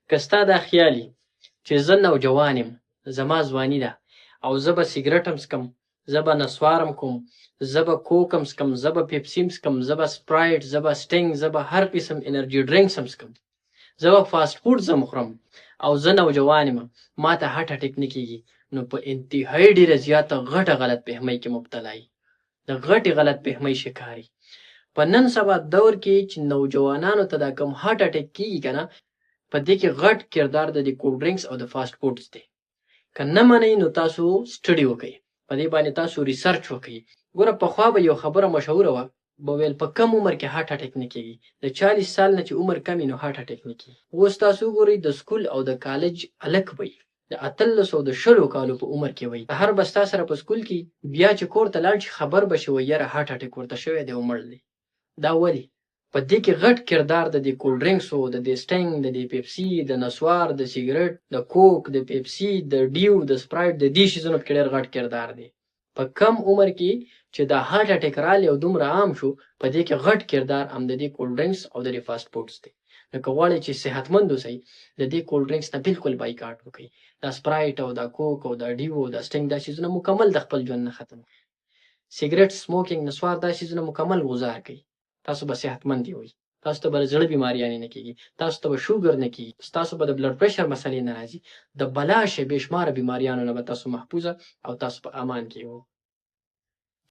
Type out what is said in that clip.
که ستا دا خیالي چې زه نوجوان یم، زما ځواني ده او زه به سګرټ هم څکم، زه به نسوار هم کوم، زه به کوک هم څکم، زه به پیپسي هم څکم، زه به سپرایټ، زه به سټینګ، زه به هر قسم انرژي ډرینکس هم څکم، زه به فاسټ فوډز هم خورم او زه نوجوان یم، ما ته هارټ اټیک نه کېږي، نو په انتهایي ډېره زیاته غټه غلط فهمۍ کې مبتلا یي، د غټې غلط فهمۍ شکار یي. په نن سبا دور کې چې نوجوانانو ته دا کوم هارټ اټیک کېږي که نه، په دې کې غټ کردار د دې کولډ ډرینکس او د فاسټ فوډز دی. که نه منئ نو تاسو سټډي وکئ، په دې باندې تاسو ریسرچ وکئ. ګوره پخوا به یو خبره مشهوره وه، به ویل په کم عمر کې هارټ اټیک نه کېږي، د 40 سال نه چې عمر کم وي نو هارټ اټیک نه کېږي. اوس تاسو وګورئ د سکول او د کالج هلک به یي د 18 او د 20 کالو په عمر کې وي، سهار به ستا سره په سکول کې بیا چې کور ته لاړ شي خبر به شي وایي یاره هارټ اټیک ورته شوی دی او مړ دی. دا ولې؟ په دې کې غټ کردار د دې کولډ ډرینکسو، د دې سټینګ، د دې پیپسي، د نسوار، د سیګرټ، د کوک، د پیپسي، د ډیو، د سپرایټ، د دې شیزونو پکې ډېر غټ کردار دی. په کم عمر کې چې دا هارټ اټیک رالی او دومره عام شو، په دې کې غټ کردار هم د دې کولډ ډرینکس او د دې فاسټ فوډز دی. نو که غواړئ چې صحتمند اوسئ، د دې کولډ ډرینکس نه بالکل بایکاټ وکئ. دا سپرایټ او دا کوک او دا ډیو او دا سټینګ دا شیزونه مکمل د خپل ژوند نه ختم کړئ. سیګرټ، سموکینګ، نسوار دا شیزونه مکمل غذار کړئ. تاسو به صحتمند اوئ. تاسو ته به د زړه بیماریانې نه کېږي، تاسو ته به شوګر نه کېږي، تاسو به د بلډ پرېشر مسلې نه راځي، د بلا شی بې شماره بیماریانو نه به تاسو محفوظه او تاسو په امان کې یو.